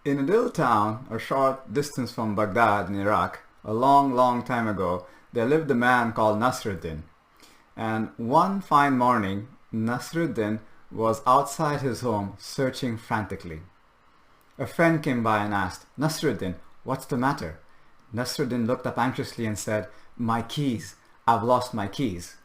In a little town a short distance from Baghdad in Iraq, a long, long time ago, there lived a man called Nasruddin. And one fine morning, Nasruddin was outside his home searching frantically. A friend came by and asked, "Nasruddin, what's the matter?" Nasruddin looked up anxiously and said, "My keys. I've lost my keys."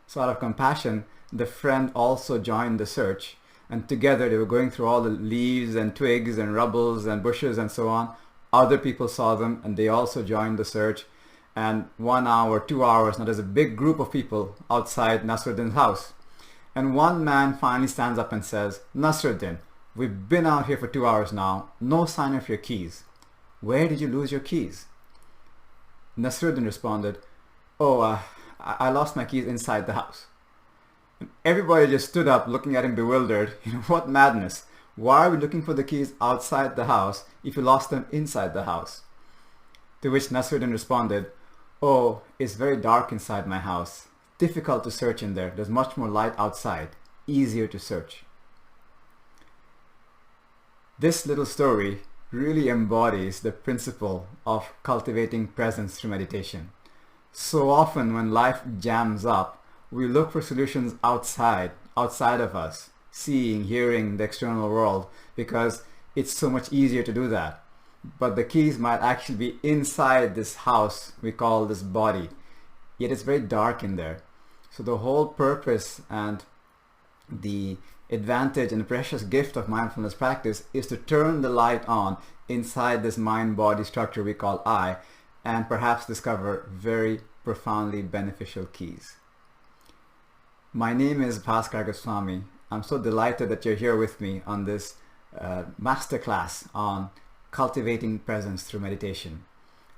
So out of compassion, the friend also joined the search, and together they were going through all the leaves and twigs and rubbles and bushes and so on. Other people saw them and they also joined the search. And 1 hour, 2 hours, now there's a big group of people outside Nasruddin's house. And one man finally stands up and says, "Nasruddin, we've been out here for 2 hours now. No sign of your keys. Where did you lose your keys?" Nasruddin responded, "Oh, I lost my keys inside the house." And everybody just stood up looking at him bewildered. What madness. Why are we looking for the keys outside the house if you lost them inside the house? To which Nasruddin responded, "Oh, it's very dark inside my house. Difficult to search in there. There's much more light outside. Easier to search." This little story really embodies the principle of cultivating presence through meditation. So often when life jams up, we look for solutions outside of us, seeing, hearing the external world, because it's so much easier to do that. But the keys might actually be inside this house we call this body, yet it's very dark in there. So the whole purpose and the advantage and the precious gift of mindfulness practice is to turn the light on inside this mind-body structure we call I, and perhaps discover very profoundly beneficial keys. My name is Bhaskar Goswami. I'm so delighted that you're here with me on this masterclass on cultivating presence through meditation.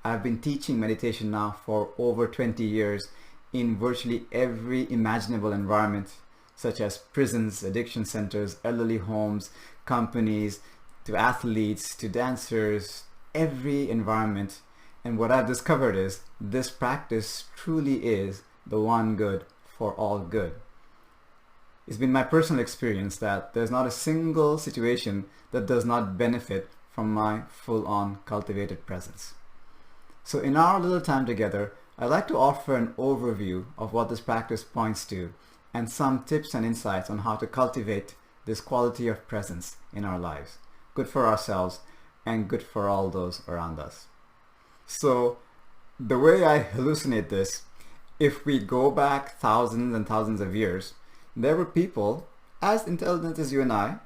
I've been teaching meditation now for over 20 years in virtually every imaginable environment, such as prisons, addiction centers, elderly homes, companies, to athletes, to dancers, every environment. And what I've discovered is this practice truly is the one good for all good. It's been my personal experience that there's not a single situation that does not benefit from my full-on cultivated presence. So in our little time together, I'd like to offer an overview of what this practice points to and some tips and insights on how to cultivate this quality of presence in our lives, good for ourselves and good for all those around us. So the way I hallucinate this, if we go back thousands and thousands of years, there were people as intelligent as you and I,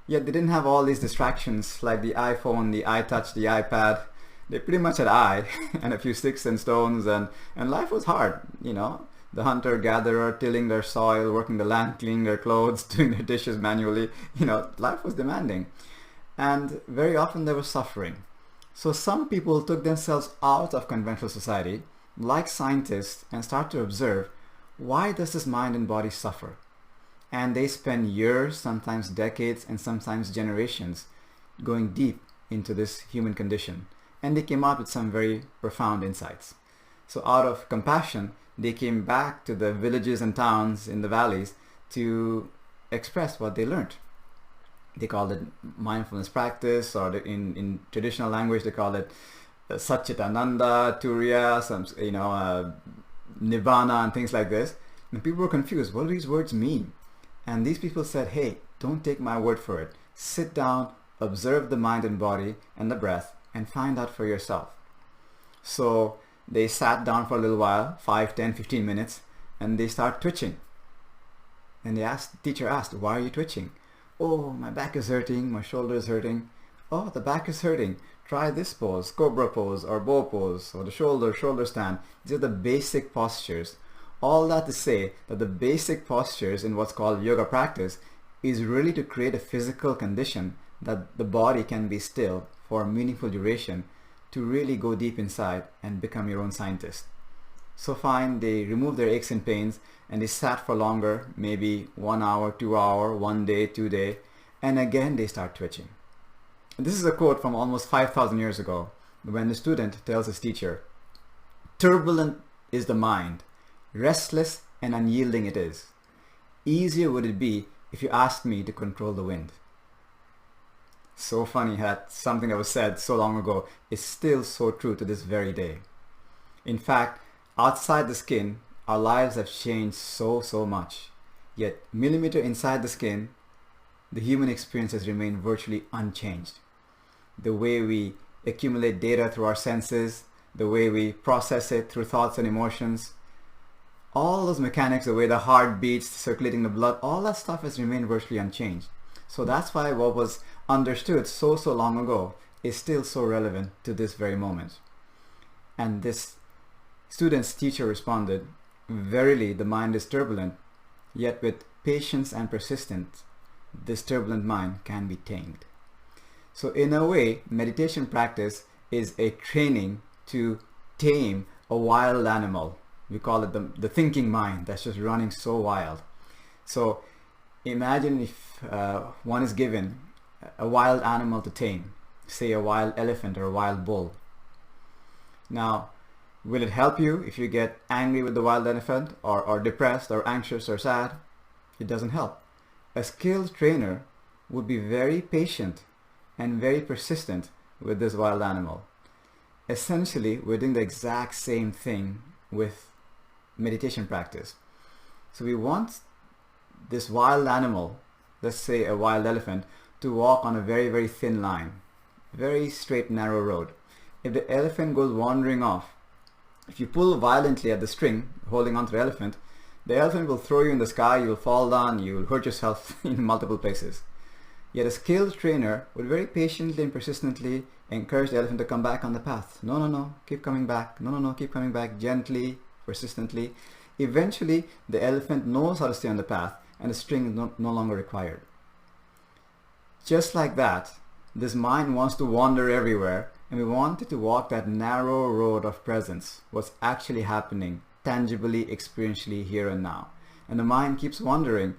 yet they didn't have all these distractions like the iPhone, the iTouch, the iPad. They pretty much had I and a few sticks and stones, and life was hard, The hunter-gatherer tilling their soil, working the land, cleaning their clothes, doing their dishes manually. Life was demanding. And very often there was suffering. So some people took themselves out of conventional society, like scientists, and start to observe, why does this mind and body suffer? And they spend years, sometimes decades, and sometimes generations going deep into this human condition. And they came out with some very profound insights. So out of compassion, they came back to the villages and towns in the valleys to express what they learned. They called it mindfulness practice, or in traditional language they call it Satchitananda, Turiya, Nibbana and things like this. And people were confused. What do these words mean? And these people said, hey, don't take my word for it. Sit down, observe the mind and body and the breath, and find out for yourself. So they sat down for a little while, 5, 10, 15 minutes, and they start twitching. And the teacher asked, why are you twitching? Oh, my back is hurting, my shoulder is hurting. Oh, the back is hurting. Try this pose, cobra pose, or bow pose, or the shoulder stand. These are the basic postures. All that to say that the basic postures in what's called yoga practice is really to create a physical condition that the body can be still for a meaningful duration to really go deep inside and become your own scientist. So fine, they removed their aches and pains and they sat for longer, maybe 1 hour, 2 hour, 1 day, 2 day, and again they start twitching. And this is a quote from almost 5,000 years ago when the student tells his teacher, "Turbulent is the mind, restless and unyielding it is. Easier would it be if you asked me to control the wind." So funny that something that was said so long ago is still so true to this very day. In fact, outside the skin, our lives have changed so much. Yet, millimeter inside the skin, the human experience has remained virtually unchanged. The way we accumulate data through our senses, the way we process it through thoughts and emotions, all those mechanics, the way the heart beats, circulating the blood, all that stuff has remained virtually unchanged. So that's why what was understood so long ago is still so relevant to this very moment. And this student's teacher responded, "Verily, the mind is turbulent, yet with patience and persistence, this turbulent mind can be tamed." So in a way, meditation practice is a training to tame a wild animal. We call it the thinking mind that's just running so wild. So imagine if one is given a wild animal to tame, say a wild elephant or a wild bull. Now, will it help you if you get angry with the wild elephant or depressed or anxious or sad? It doesn't help. A skilled trainer would be very patient and very persistent with this wild animal. Essentially, we're doing the exact same thing with meditation practice. So we want this wild animal, let's say a wild elephant, to walk on a very thin line, very straight, narrow road. If the elephant goes wandering off, if you pull violently at the string holding onto the elephant will throw you in the sky, you will fall down, you will hurt yourself in multiple places. Yet a skilled trainer would very patiently and persistently encourage the elephant to come back on the path. No, keep coming back. No, keep coming back, gently, persistently. Eventually, the elephant knows how to stay on the path and the string is no longer required. Just like that, this mind wants to wander everywhere, and we want it to walk that narrow road of presence, what's actually happening tangibly, experientially, here and now. And the mind keeps wandering.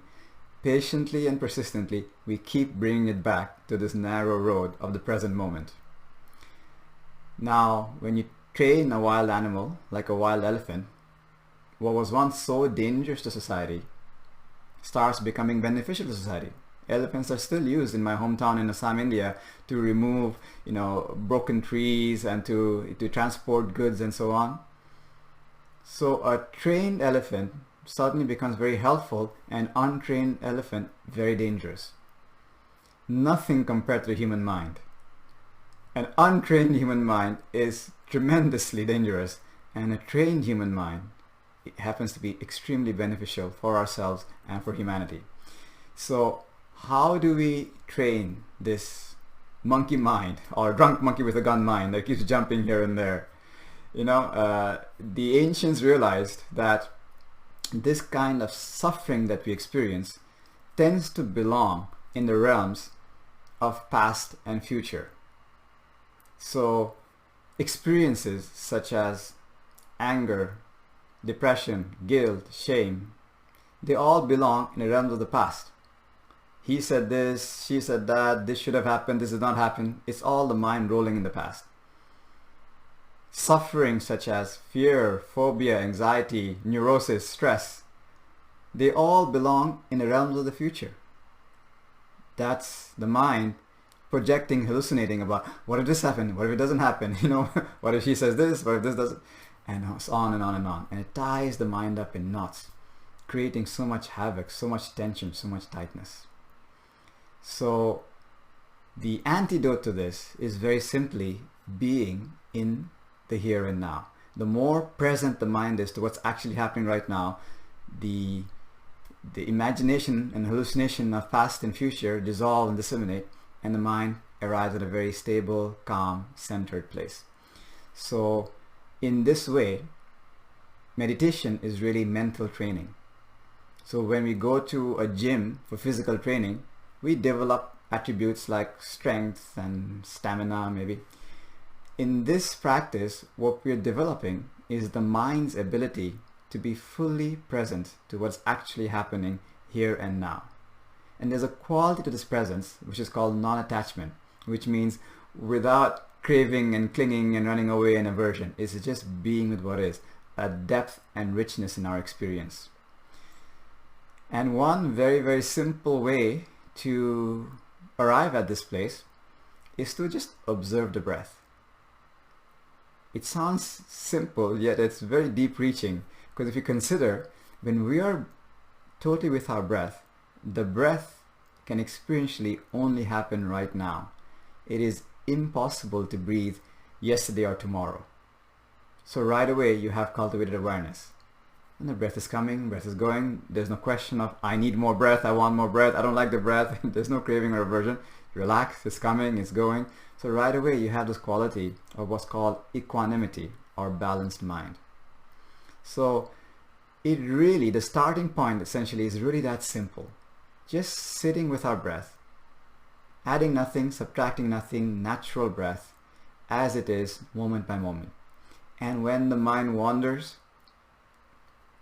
Patiently and persistently, we keep bringing it back to this narrow road of the present moment. Now, when you train a wild animal, like a wild elephant, what was once so dangerous to society starts becoming beneficial to society. Elephants are still used in my hometown in Assam, India, to remove, broken trees and to transport goods and so on. So a trained elephant suddenly becomes very helpful, and untrained elephant very dangerous. Nothing compared to the human mind. An untrained human mind is tremendously dangerous, and a trained human mind, it happens to be extremely beneficial for ourselves and for humanity. So how do we train this monkey mind, or drunk monkey with a gun mind that keeps jumping here and there? The ancients realized that this kind of suffering that we experience tends to belong in the realms of past and future. So experiences such as anger, depression, guilt, shame, they all belong in the realms of the past. He said this, she said that, this should have happened, this did not happen. It's all the mind rolling in the past. Suffering such as fear, phobia, anxiety, neurosis, stress, they all belong in the realms of the future. That's the mind projecting, hallucinating about, what if this happened? What if it doesn't happen? What if she says this? What if this doesn't? And on and on and on. And it ties the mind up in knots, creating so much havoc, so much tension, so much tightness. So the antidote to this is very simply being in the here and now. The more present the mind is to what's actually happening right now, the imagination and hallucination of past and future dissolve and disseminate, and the mind arrives at a very stable, calm, centered place. So in this way, meditation is really mental training. So when we go to a gym for physical training, we develop attributes like strength and stamina maybe. In this practice, what we're developing is the mind's ability to be fully present to what's actually happening here and now. And there's a quality to this presence which is called non-attachment, which means without craving and clinging and running away and aversion. It's just being with what is, a depth and richness in our experience. And one very simple way to arrive at this place is to just observe the breath. It sounds simple, yet it's very deep reaching, because if you consider, when we are totally with our breath, the breath can experientially only happen right now. It is impossible to breathe yesterday or tomorrow. So right away you have cultivated awareness. And the breath is coming, breath is going. There's no question of, I need more breath, I want more breath, I don't like the breath. There's no craving or aversion. Relax, it's coming, it's going. So right away you have this quality of what's called equanimity or balanced mind. So it really, the starting point essentially is really that simple. Just sitting with our breath, adding nothing, subtracting nothing, natural breath, as it is, moment by moment. And when the mind wanders,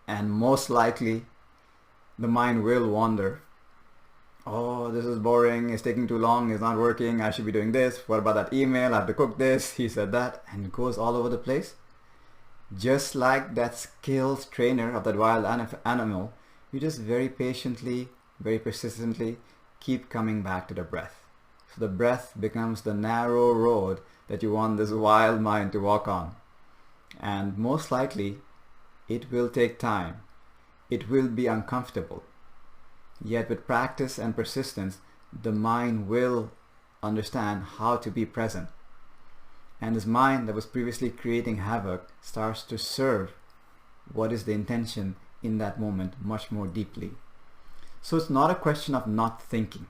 and most likely the mind will wander, oh, this is boring, it's taking too long, it's not working, I should be doing this, what about that email, I have to cook this, he said that, and it goes all over the place. Just like that skilled trainer of that wild animal, you just very patiently, very persistently keep coming back to the breath. So the breath becomes the narrow road that you want this wild mind to walk on. And most likely, it will take time. It will be uncomfortable. Yet with practice and persistence, the mind will understand how to be present. And this mind that was previously creating havoc starts to serve what is the intention in that moment much more deeply. So it's not a question of not thinking.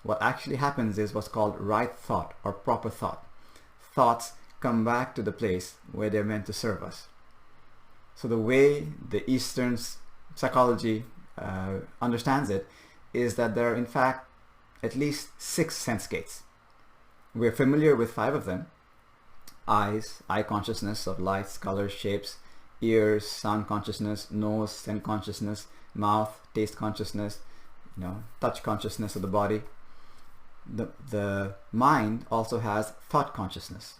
What actually happens is what's called right thought or proper thought. Thoughts come back to the place where they're meant to serve us. So the way the Eastern psychology understands it is that there are in fact at least 6 sense gates. We're familiar with 5 of them. Eyes, eye consciousness of lights, colors, shapes. Ears, sound consciousness. Nose, scent consciousness. Mouth, taste consciousness. Touch consciousness of the body. The mind also has thought consciousness.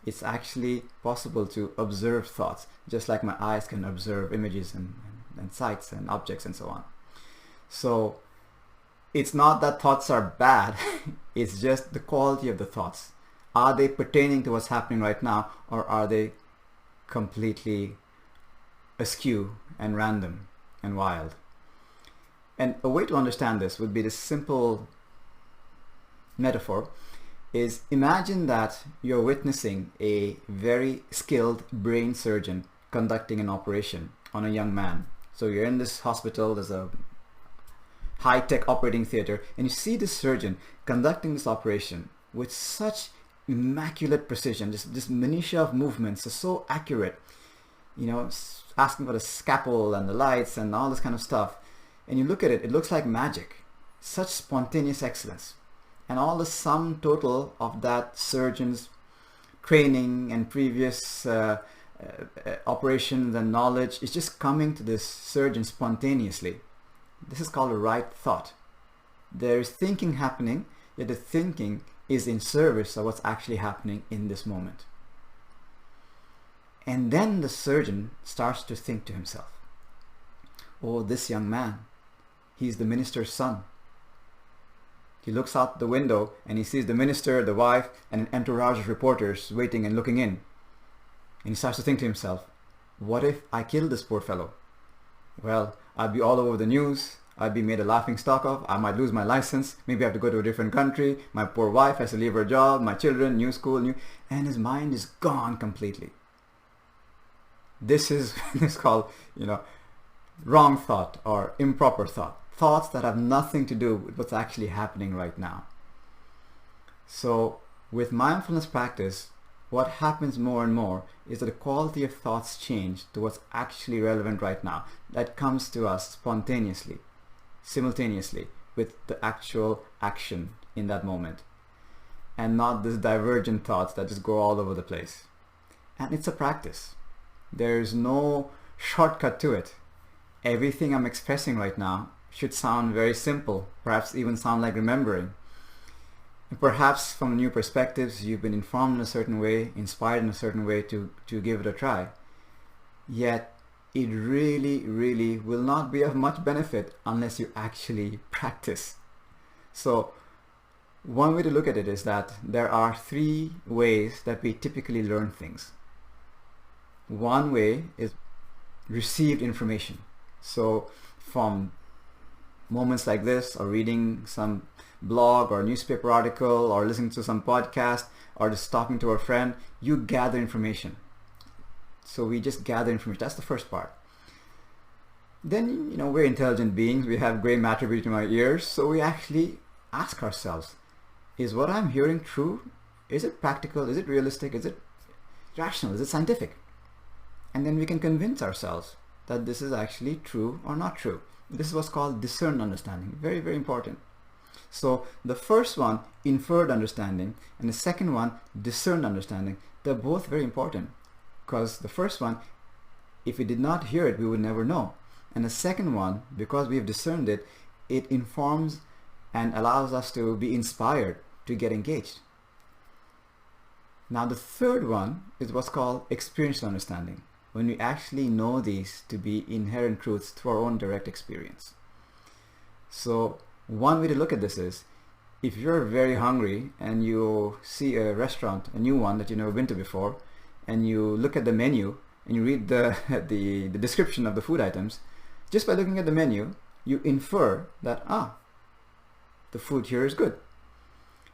It's actually possible to observe thoughts, just like my eyes can observe images and sights and objects and so on. So it's not that thoughts are bad, it's just the quality of the thoughts. Are they pertaining to what's happening right now, or are they completely askew and random and wild? And a way to understand this would be this simple metaphor is, imagine that you're witnessing a very skilled brain surgeon conducting an operation on a young man. So you're in this hospital, there's a high-tech operating theater, and you see this surgeon conducting this operation with such immaculate precision, just minutiae of movements are so accurate, asking for the scalpel and the lights and all this kind of stuff. And you look at it, it looks like magic, such spontaneous excellence. And all the sum total of that surgeon's training and previous operations and knowledge is just coming to this surgeon spontaneously. This is called a right thought. There is thinking happening, yet the thinking is in service of what's actually happening in this moment. And then the surgeon starts to think to himself, oh, this young man, he's the minister's son. He looks out the window and he sees the minister, the wife, and an entourage of reporters waiting and looking in. And he starts to think to himself, what if I kill this poor fellow? Well, I'd be all over the news. I'd be made a laughing stock of. I might lose my license. Maybe I have to go to a different country. My poor wife has to leave her job. My children, new school, and his mind is gone completely. This is called, wrong thought or improper thought. Thoughts that have nothing to do with what's actually happening right now. So with mindfulness practice, what happens more and more is that the quality of thoughts change to what's actually relevant right now. That comes to us spontaneously, simultaneously with the actual action in that moment. And not this divergent thoughts that just go all over the place. And it's a practice. There's no shortcut to it. Everything I'm expressing right now should sound very simple, perhaps even sound like remembering. And perhaps from new perspectives, you've been informed in a certain way, inspired in a certain way to give it a try. Yet, it really, really will not be of much benefit unless you actually practice. So, One way to look at it is that there are three ways that we typically learn things. One way is received information. So from moments like this, or reading some blog or newspaper article, or listening to some podcast, or just talking to a friend, you gather information. So we just gather information. That's the first part. Then, we're intelligent beings. We have gray matter between our ears. So we actually ask ourselves, is what I'm hearing true? Is it practical? Is it realistic? Is it rational? Is it scientific? And then we can convince ourselves that this is actually true or not true. This is what's called discerned understanding. Very, very important. So the first one, inferred understanding, and the second one, discerned understanding, they're both very important. Because the first one, if we did not hear it, we would never know. And the second one, because we've discerned it, it informs and allows us to be inspired to get engaged. Now the third one is what's called experiential understanding, when we actually know these to be inherent truths through our own direct experience. So one way to look at this is, if you're very hungry and you see a restaurant, a new one that you've never been to before, and you look at the menu and you read the description of the food items, just by looking at the menu, you infer that, the food here is good.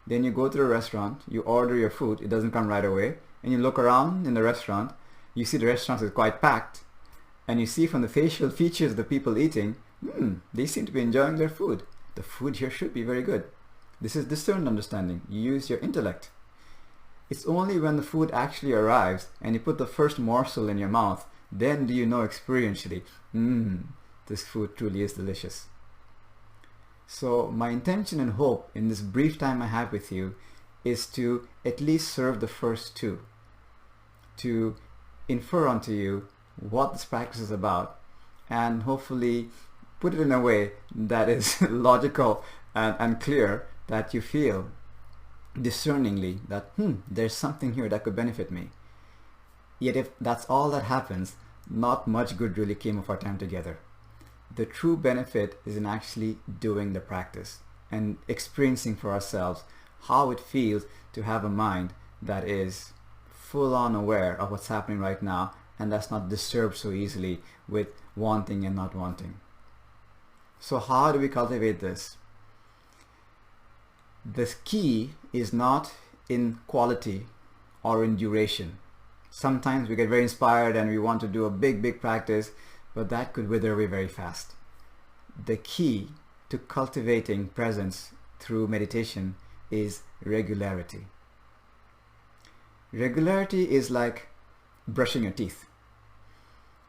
Then you go to the restaurant, you order your food, it doesn't come right away, and you look around in the restaurant, you see the restaurant is quite packed, and you see from the facial features of the people eating, they seem to be enjoying their food. The food here should be very good. This is discerned understanding. You use your intellect. It's only when the food actually arrives and you put the first morsel in your mouth, then do you know experientially, this food truly is delicious. So my intention and hope in this brief time I have with you is to at least serve the first two, to infer onto you what this practice is about, and hopefully put it in a way that is logical and clear, that you feel discerningly that there's something here that could benefit me. Yet if that's all that happens, not much good really came of our time together. The true benefit is in actually doing the practice and experiencing for ourselves how it feels to have a mind that is full on aware of what's happening right now, and that's not disturbed so easily with wanting and not wanting. So how do we cultivate this? The key is not in quality or in duration. Sometimes we get very inspired and we want to do a big practice, but that could wither away very fast. The key to cultivating presence through meditation is regularity. Regularity is like brushing your teeth.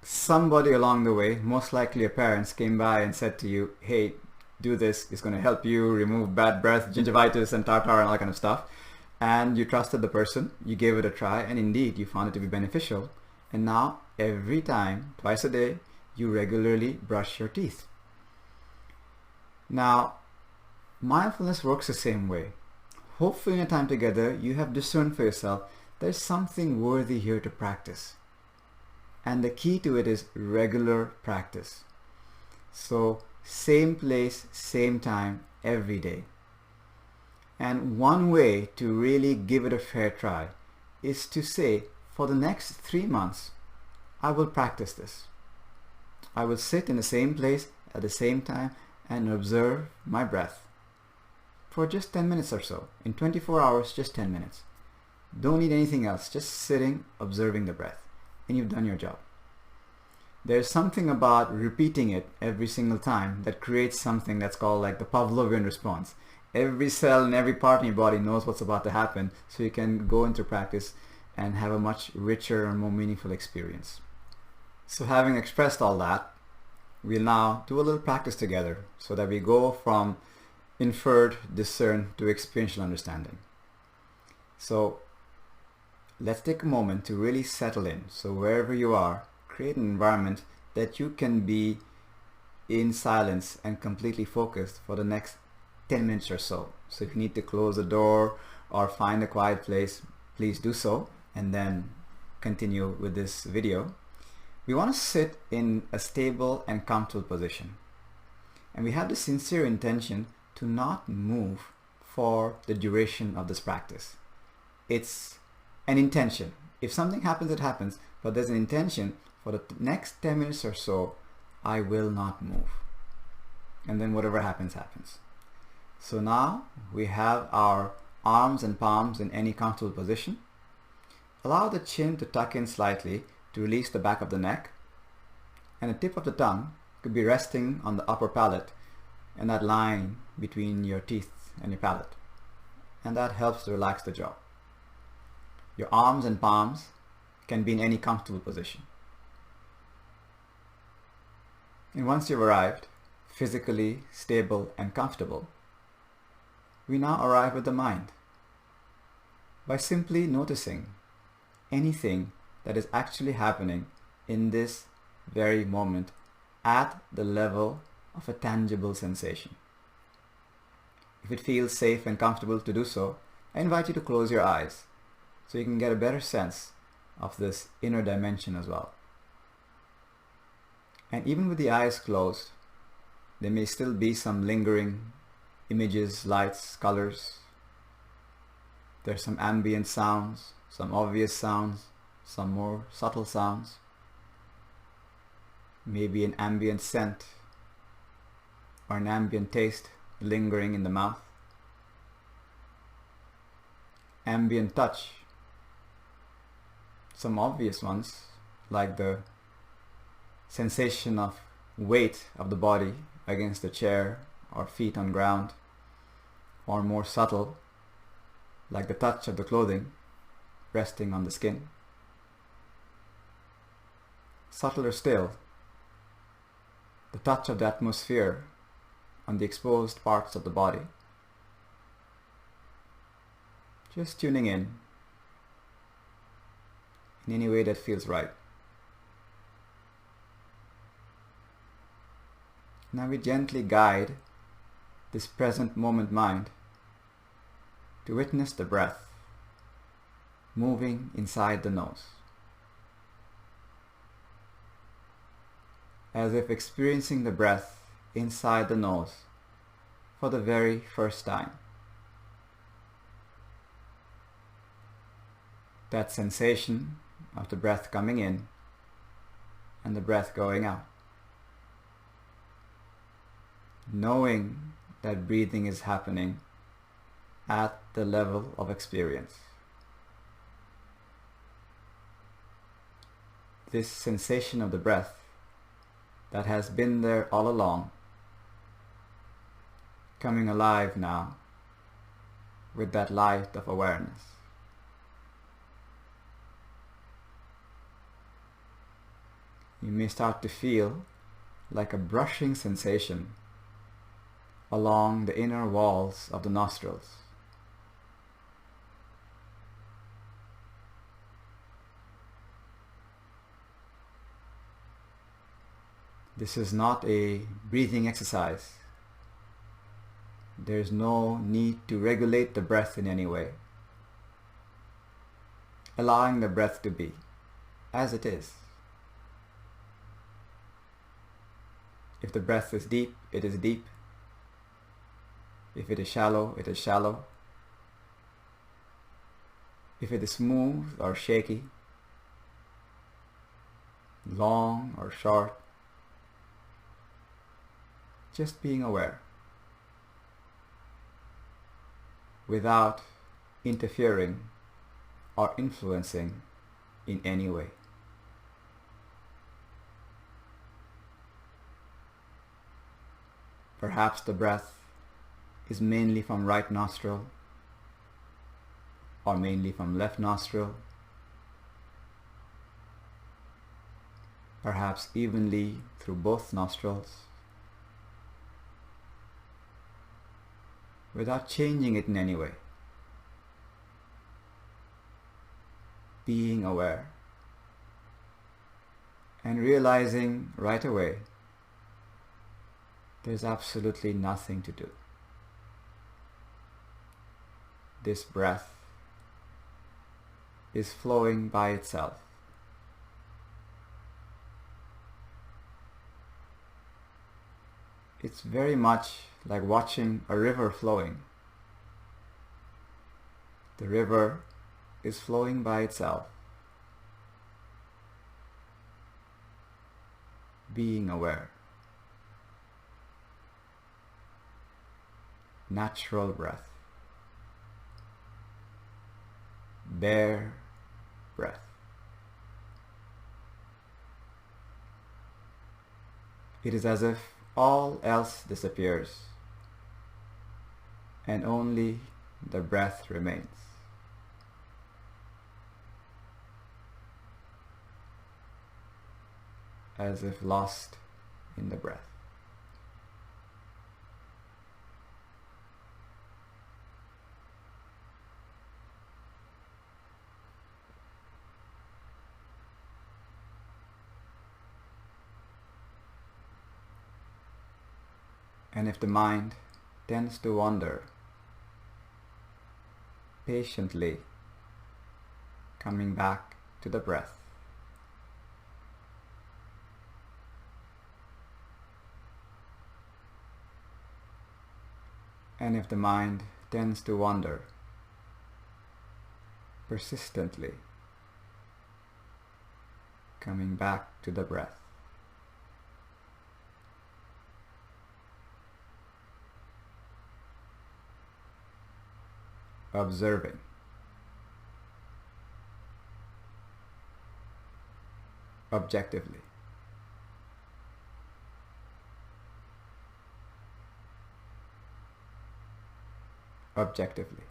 Somebody along the way, most likely your parents, came by and said to you, hey, do this, it's going to help you remove bad breath, gingivitis and tartar and all that kind of stuff. And you trusted the person, you gave it a try, and indeed you found it to be beneficial. And now every time, twice a day, you regularly brush your teeth. Now, mindfulness works the same way. Hopefully in your time together, you have discerned for yourself there's something worthy here to practice. And the key to it is regular practice. So same place, same time, every day. And one way to really give it a fair try is to say, for the next 3 months, I will practice this. I will sit in the same place at the same time and observe my breath for just 10 minutes or so. In 24 hours, just 10 minutes. Don't need anything else, just sitting, observing the breath, and you've done your job. There's something about repeating it every single time that creates something that's called like the Pavlovian response. Every cell and every part in your body knows what's about to happen, so you can go into practice and have a much richer and more meaningful experience. So having expressed all that, we'll now do a little practice together so that we go from inferred, discerned to experiential understanding. So let's take a moment to really settle in. So wherever you are, create an environment that you can be in silence and completely focused for the next 10 minutes or so. So if you need to close the door or find a quiet place, please do so, and then continue with this video. We want to sit in a stable and comfortable position. And we have the sincere intention to not move for the duration of this practice. It's an intention. If something happens, it happens, but there's an intention for the next 10 minutes or so, I will not move. And then whatever happens, happens. So now we have our arms and palms in any comfortable position. Allow the chin to tuck in slightly to release the back of the neck, and the tip of the tongue could be resting on the upper palate and that line between your teeth and your palate. And that helps to relax the jaw. Your arms and palms can be in any comfortable position. And once you've arrived, physically stable and comfortable, we now arrive with the mind by simply noticing anything that is actually happening in this very moment at the level of a tangible sensation. If it feels safe and comfortable to do so, I invite you to close your eyes so you can get a better sense of this inner dimension as well. And even with the eyes closed, there may still be some lingering images, lights, colors. There's some ambient sounds, some obvious sounds, some more subtle sounds. Maybe an ambient scent or an ambient taste lingering in the mouth. Ambient touch. Some obvious ones like the sensation of weight of the body against the chair or feet on ground, or more subtle like the touch of the clothing resting on the skin. Subtler still, the touch of the atmosphere on the exposed parts of the body. Just tuning in any way that feels right. Now we gently guide this present moment mind to witness the breath moving inside the nose, as if experiencing the breath inside the nose for the very first time. That sensation of the breath coming in and the breath going out. Knowing that breathing is happening at the level of experience. This sensation of the breath that has been there all along, coming alive now with that light of awareness. You may start to feel like a brushing sensation along the inner walls of the nostrils. This is not a breathing exercise. There is no need to regulate the breath in any way. Allowing the breath to be as it is. If the breath is deep, it is deep. If it is shallow, it is shallow. If it is smooth or shaky, long or short, just being aware without interfering or influencing in any way. Perhaps the breath is mainly from right nostril or mainly from left nostril, perhaps evenly through both nostrils, without changing it in any way. Being aware and realizing right away there's absolutely nothing to do. This breath is flowing by itself. It's very much like watching a river flowing. The river is flowing by itself, being aware. Natural breath. Bare breath. It is as if all else disappears and only the breath remains. As if lost in the breath. And if the mind tends to wander, patiently coming back to the breath. And if the mind tends to wander, persistently coming back to the breath. Observing. Objectively. Objectively.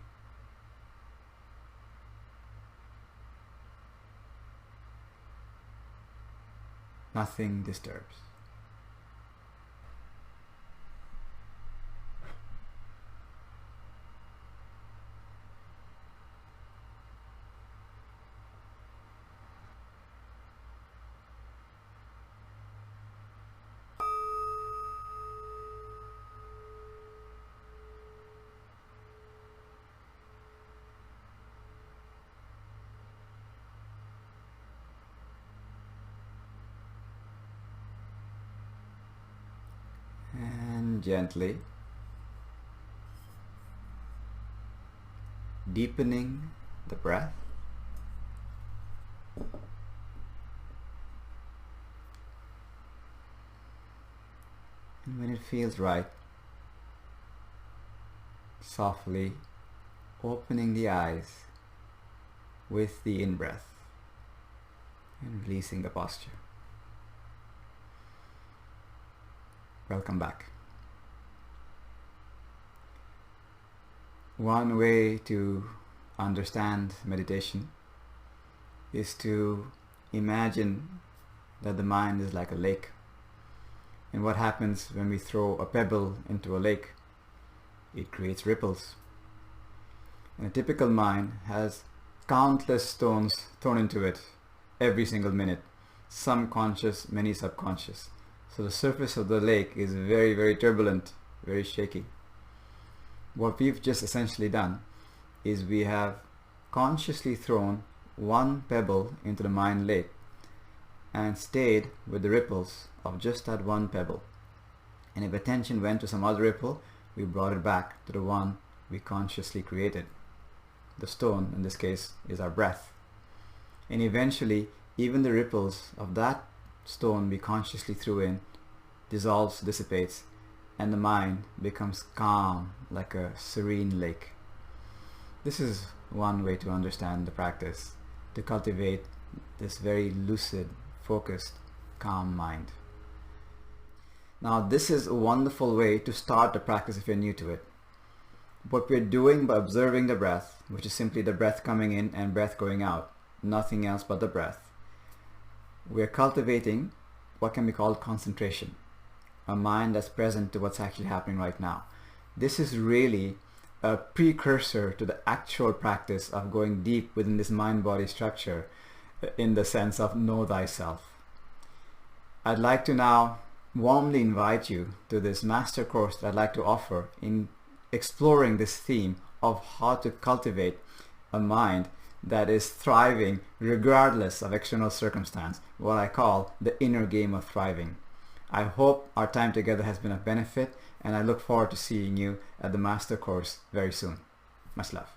Nothing disturbs. And gently deepening the breath. And when it feels right, softly opening the eyes with the in-breath and releasing the posture. Welcome back. One way to understand meditation is to imagine that the mind is like a lake. And what happens when we throw a pebble into a lake? It creates ripples. And a typical mind has countless stones thrown into it every single minute, some conscious, many subconscious. So the surface of the lake is very, very turbulent, very shaky. What we've just essentially done is we have consciously thrown one pebble into the mind lake and stayed with the ripples of just that one pebble. And if attention went to some other ripple, we brought it back to the one we consciously created. The stone, in this case, is our breath. And eventually, even the ripples of that stone we consciously threw in dissolves, dissipates, and the mind becomes calm like a serene lake. This is one way to understand the practice, to cultivate this very lucid, focused, calm mind. Now, this is a wonderful way to start the practice if you're new to it. What we're doing by observing the breath, which is simply the breath coming in and breath going out, nothing else but the breath, we're cultivating what can be called concentration, a mind that's present to what's actually happening right now. This is really a precursor to the actual practice of going deep within this mind-body structure in the sense of know thyself. I'd like to now warmly invite you to this master course that I'd like to offer in exploring this theme of how to cultivate a mind that is thriving regardless of external circumstance, what I call the inner game of thriving. I hope our time together has been of benefit, and I look forward to seeing you at the master course very soon. Much love.